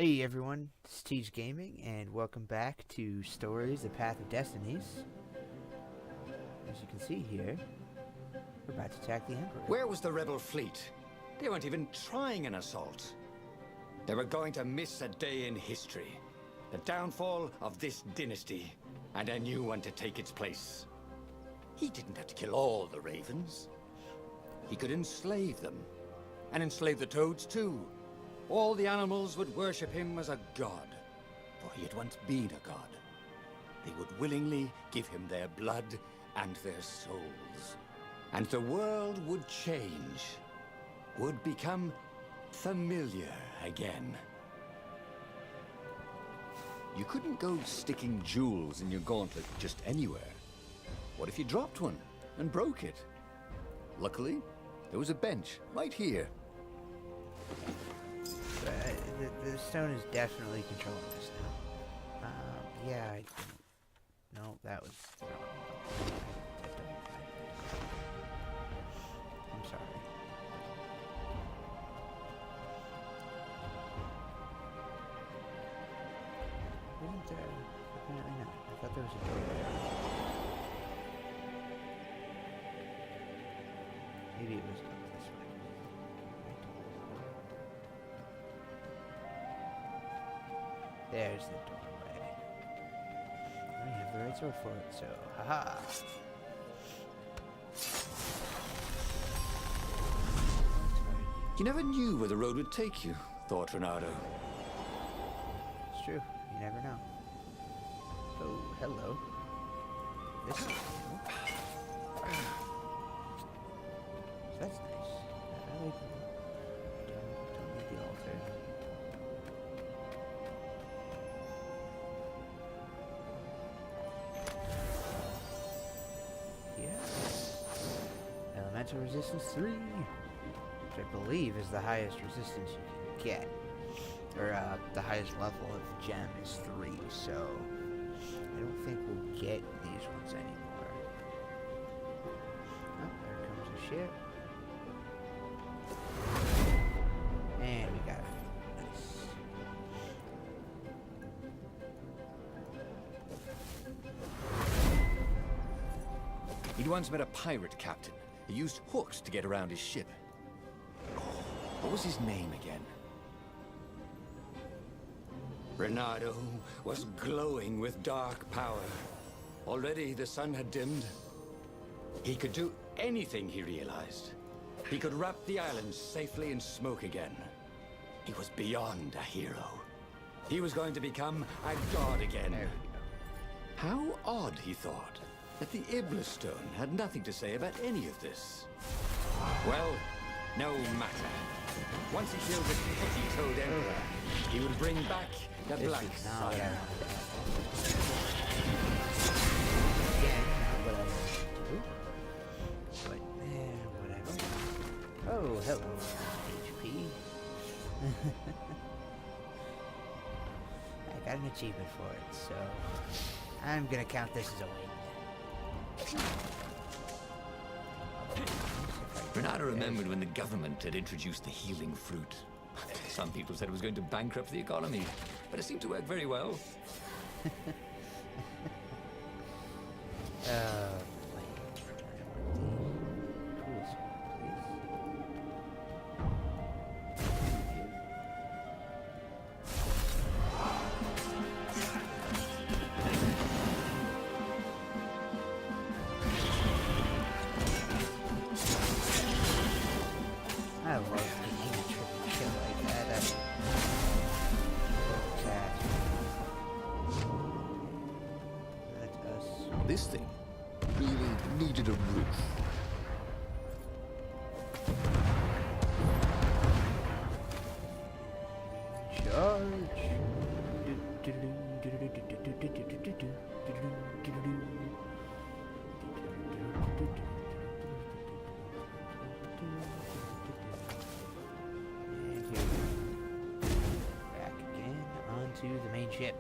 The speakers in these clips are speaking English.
Hey everyone, it's Teach Gaming, and welcome back to Stories: The Path of Destinies. As you can see here, we're about to attack the Emperor. Where was the rebel fleet? They weren't even trying an assault. They were going to miss a day in history. The downfall of this dynasty, and a new one to take its place. He didn't have to kill all the ravens. He could enslave them, and enslave the toads too. All the animals would worship him as a god, for he had once been a god. They would willingly give him their blood and their souls. And the world would change, would become familiar again. You couldn't go sticking jewels in your gauntlet just anywhere. What if you dropped one and broke it? Luckily, there was a bench right here. The stone is definitely controlling us now. Yeah, no, that was the wrong one. I'm sorry. Isn't there? Apparently not. I thought there was a door there. Maybe it was up this way. There's the doorway. I have the right sword for it, so haha. You never knew where the road would take you, thought Renato. It's true. You never know. Oh, hello. This is cool. So that's nice. I like don't need the altar. Elemental resistance 3, which I believe is the highest resistance you can get. Or the highest level of gem is 3, so I don't think we'll get these ones anymore. Oh, there comes a ship. And we got it. Nice. He'd once met a pirate captain. He used hooks to get around his ship. What was his name again? Renato was glowing with dark power. Already the sun had dimmed. He could do anything, he realized. He could wrap the island safely in smoke again. He was beyond a hero. He was going to become a god again. How odd, he thought, that the Iblis Stone had nothing to say about any of this. Well, no matter. Once he killed the petty toad emperor, he would bring back the black side. Again, whatever. Oh, hello, HP. I got an achievement for it, so I'm gonna count this as a win. Renato remembered when the government had introduced the healing fruit. Some people said it was going to bankrupt the economy, but it seemed to work very well. I love getting a triple kill like that. That's us. This thing really needed a roof. Charge! And here we go. Back again onto the main ship.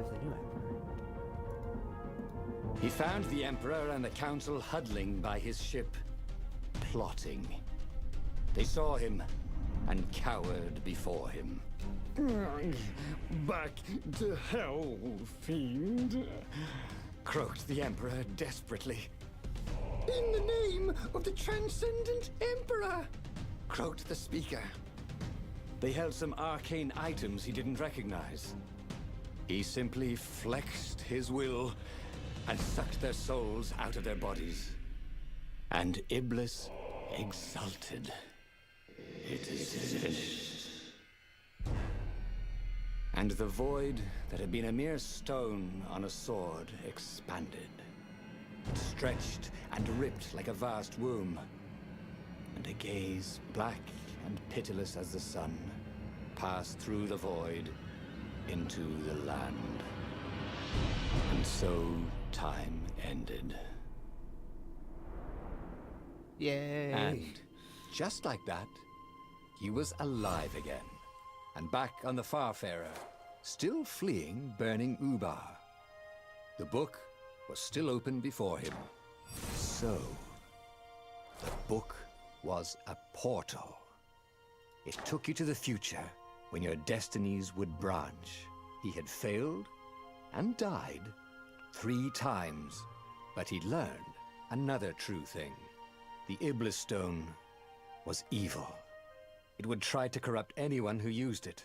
of the new emperor? He found the Emperor and the Council huddling by his ship, plotting. They saw him and cowered before him. Back to hell, fiend. Croaked the Emperor desperately. In the name of the Transcendent Emperor! Croaked the speaker. They held some arcane items he didn't recognize. He simply flexed his will and sucked their souls out of their bodies. And Iblis exulted. It is finished. And the void that had been a mere stone on a sword expanded. It stretched and ripped like a vast womb. And a gaze, black and pitiless as the sun, passed through the void into the land. And so time ended. Yay! And just like that, he was alive again, and back on the Farfarer, still fleeing burning Ubar. The book was still open before him. So, the book was a portal. It took you to the future, when your destinies would branch. He had failed and died 3 times, but he'd learned another true thing. The Iblis Stone was evil. It would try to corrupt anyone who used it.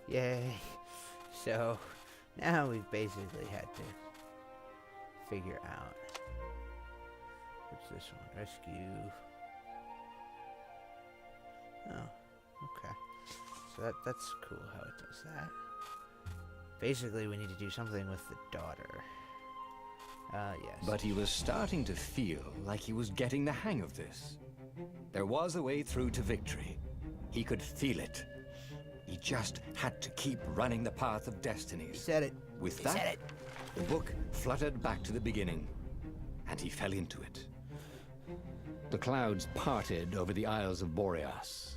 Yay. So, now we've basically had to figure out. What's this one? Rescue. Oh, okay. So that's cool how it does that. Basically, we need to do something with the daughter. Yes. But he was starting to feel like he was getting the hang of this. There was a way through to victory. He could feel it. He just had to keep running the path of Destinies. He said it. With He that, said it. the book fluttered back to the beginning, and he fell into it. The clouds parted over the Isles of Boreas.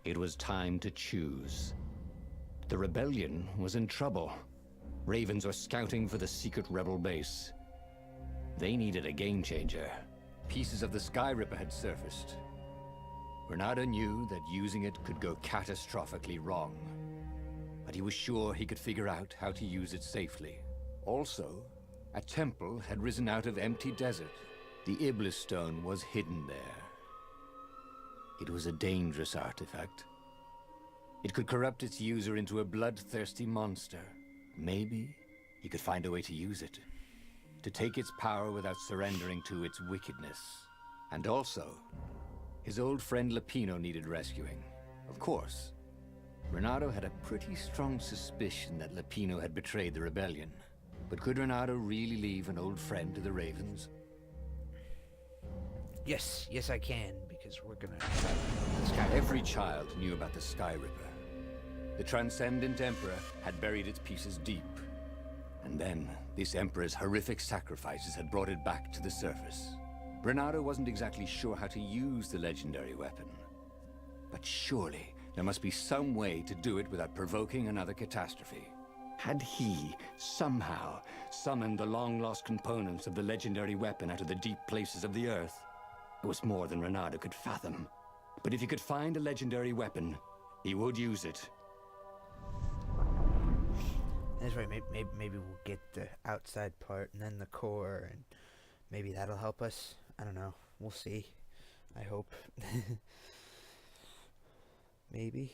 It was time to choose. The rebellion was in trouble. Ravens were scouting for the secret rebel base. They needed a game changer. Pieces of the Sky Ripper had surfaced. Bernardo knew that using it could go catastrophically wrong, but he was sure he could figure out how to use it safely. Also, a temple had risen out of empty desert. The Iblis Stone was hidden there. It was a dangerous artifact. It could corrupt its user into a bloodthirsty monster. Maybe he could find a way to use it, to take its power without surrendering to its wickedness. And also, his old friend Lapino needed rescuing. Of course, Renato had a pretty strong suspicion that Lapino had betrayed the rebellion. But could Renato really leave an old friend to the Ravens? Yes, yes I can, because we're gonna... Every child knew about the Sky Ripper. The Transcendent Emperor had buried its pieces deep. And then, this Emperor's horrific sacrifices had brought it back to the surface. Renato wasn't exactly sure how to use the legendary weapon. But surely, there must be some way to do it without provoking another catastrophe. Had he, somehow, summoned the long-lost components of the legendary weapon out of the deep places of the Earth? It was more than Renato could fathom. But if he could find a legendary weapon, he would use it. That's right, maybe we'll get the outside part and then the core, and maybe that'll help us. I don't know. We'll see. I hope. Maybe.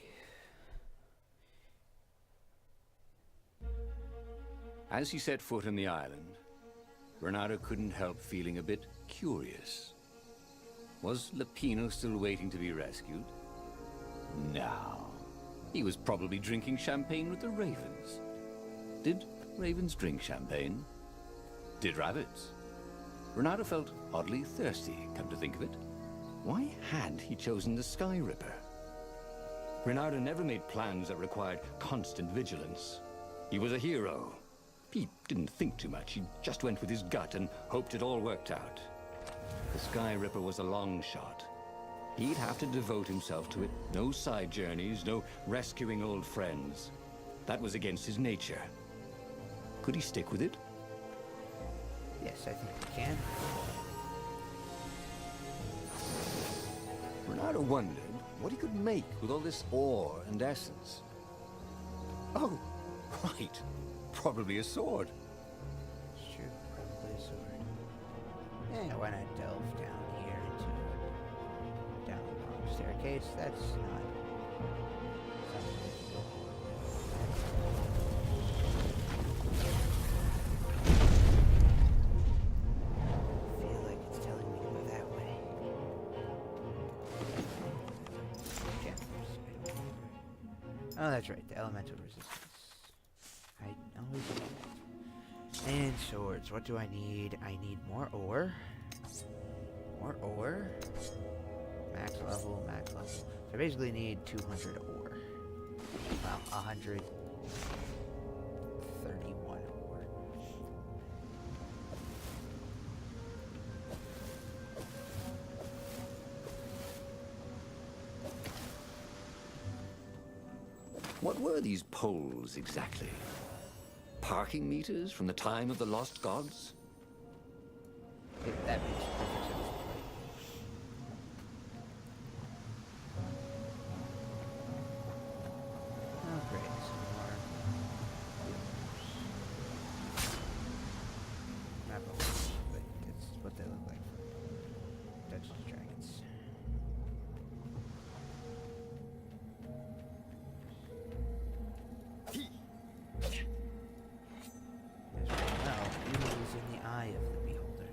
As he set foot on the island, Renato couldn't help feeling a bit curious. Was Lapino still waiting to be rescued? No. He was probably drinking champagne with the ravens. Did ravens drink champagne? Did rabbits? Renato felt oddly thirsty, come to think of it. Why had he chosen the Sky Ripper? Renato never made plans that required constant vigilance. He was a hero. He didn't think too much. He just went with his gut and hoped it all worked out. The Sky Ripper was a long shot. He'd have to devote himself to it. No side journeys, no rescuing old friends. That was against his nature. Could he stick with it? Yes, I think we can. Renato wondered what he could make with all this ore and essence. Oh, right. Probably a sword. It's true, probably a sword. Why not delve down here into it? Down the long staircase? That's not something to do. I feel like it's telling me to go that way. Gems. Oh, that's right, the elemental resistance. I always do that. And swords, what do I need? I need more ore. More ore. Max level, max level. So I basically need 200 ore. Well, 131 ore. What were these poles exactly? Parking meters from the time of the lost gods? That makes perfect sense. Oh, great. Some more wheels. Not wheels, but it's what they look like for Dungeons and Dragons. As we know, evil is in the eye of the beholder.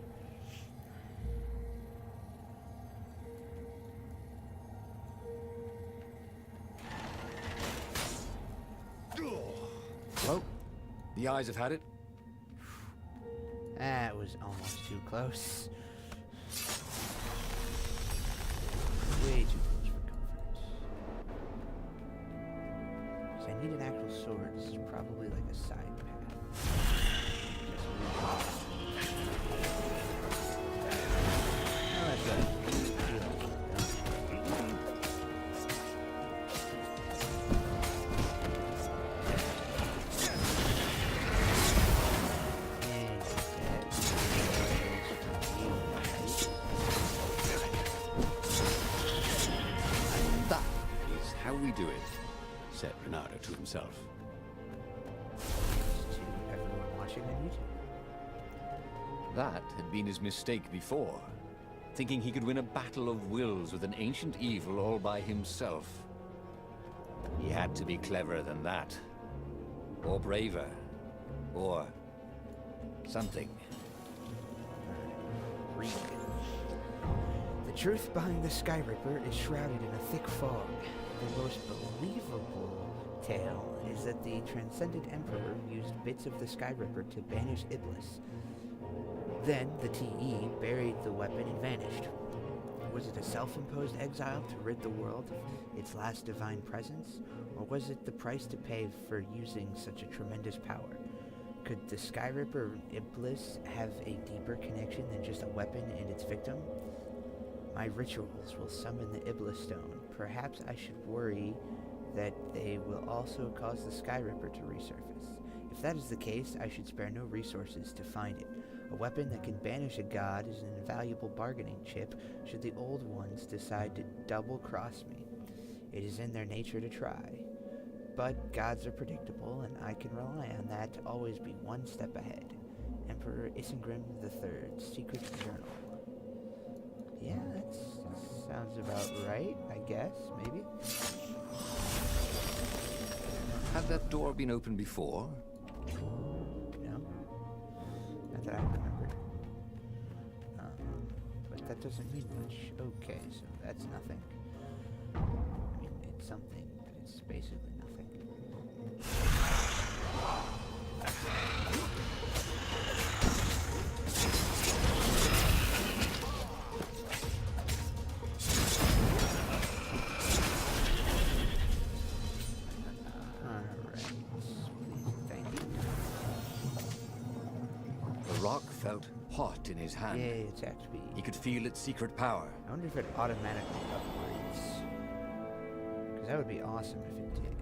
Whoa. The eyes have had it. That was almost too close. Way too close for comfort. Because I need an actual sword. This is probably like a side path. Oh, that's good. That is how we do it, said Renato to himself. To everyone watching on YouTube. That had been his mistake before, thinking he could win a battle of wills with an ancient evil all by himself. He had to be cleverer than that. Or braver. Or something. Read. The truth behind the Sky Ripper is shrouded in a thick fog. The most believable tale is that the Transcendent Emperor used bits of the Sky Ripper to banish Iblis. Then the TE buried the weapon and vanished. Was it a self-imposed exile to rid the world of its last divine presence? Or was it the price to pay for using such a tremendous power? Could the Sky Ripper Iblis have a deeper connection than just a weapon and its victim? My rituals will summon the Iblis Stone. Perhaps I should worry that they will also cause the Sky Ripper to resurface. If that is the case, I should spare no resources to find it. A weapon that can banish a god is an invaluable bargaining chip should the old ones decide to double-cross me. It is in their nature to try. But gods are predictable, and I can rely on that to always be one step ahead. Emperor Isengrim III's secret journal. Yeah, that sounds about right, I guess, maybe. Had that door been opened before? No? Not that I remember. But that doesn't mean much. Okay, so that's nothing. I mean, it's something, but it's basically nothing. The rock felt hot in his hand. Yeah, it's actually... He could feel its secret power. I wonder if it automatically upgrades. Because that would be awesome if it did.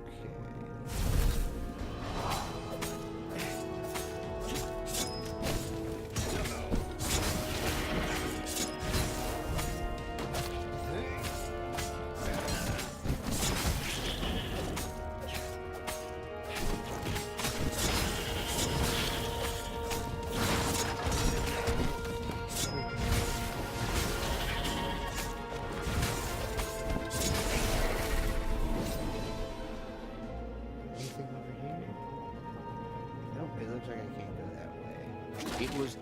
Okay. It looks like I can't go that way. It was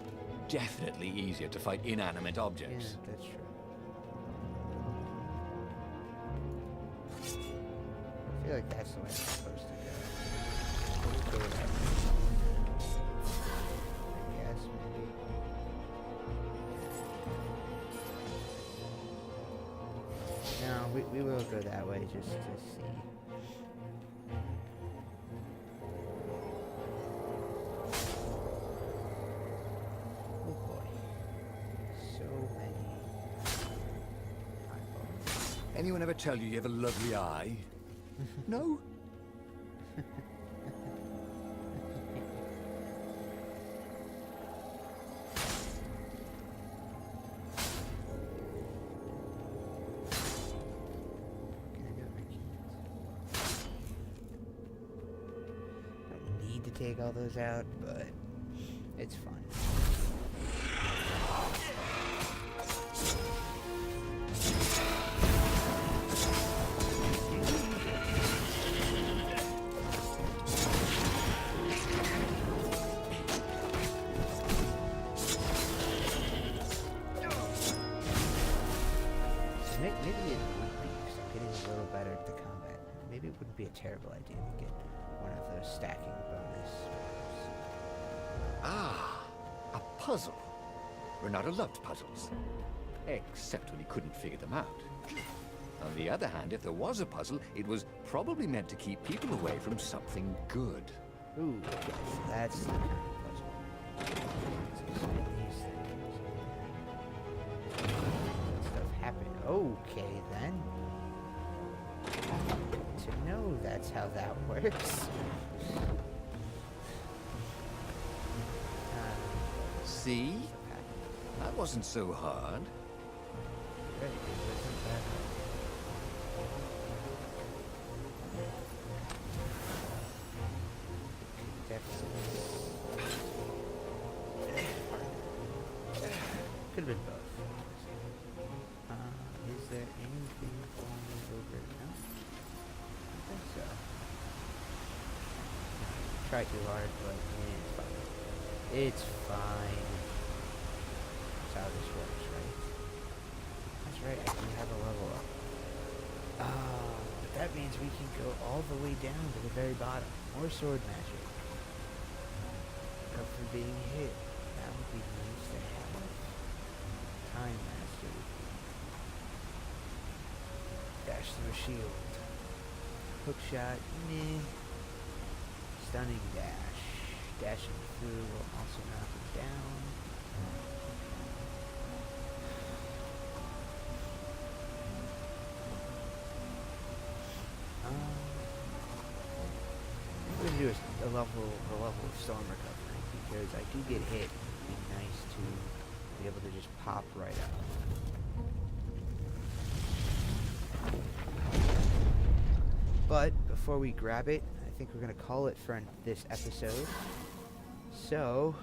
definitely easier to fight inanimate Yeah, objects. that's true. I feel like that's the way I'm supposed to go. We'll go that way. I guess, maybe. No, we will go that way just to see. Oh boy. So many eyeballs. Anyone ever tell you have a lovely eye? No? Can I do it? I can't. Don't need to take all those out, but it's fun. So maybe it would be, because I'm getting a little better at the combat. Maybe it wouldn't be a terrible idea to get one of those stacking bonus spells. Ah, a puzzle. Renata loved puzzles. Except when he couldn't figure them out. On the other hand, if there was a puzzle, it was probably meant to keep people away from something good. Ooh, okay, so that's the kind of puzzle. So spin these things. Let stuff happen. Okay, then. To know that's how that works. See? That wasn't so hard. Right, it wasn't that hard. Could have been both. Is there anything for me over? No? I think so. Try too hard, but it's fine. It's fine. That's how this works, right? That's right, I do have a level up. But that means we can go all the way down to the very bottom. More sword magic. Up for being hit. That would be nice to have. Time master. Dash through a shield. Hook shot, meh. Stunning dash. Dashing through will also knock him down. I'm gonna do a level of storm recovery because I do get hit. It'd be nice to be able to just pop right out. But before we grab it, I think we're gonna call it for this episode. So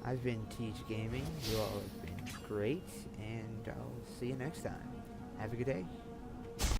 I've been Teach Gaming. You all have been great, and I'll see you next time. Have a good day.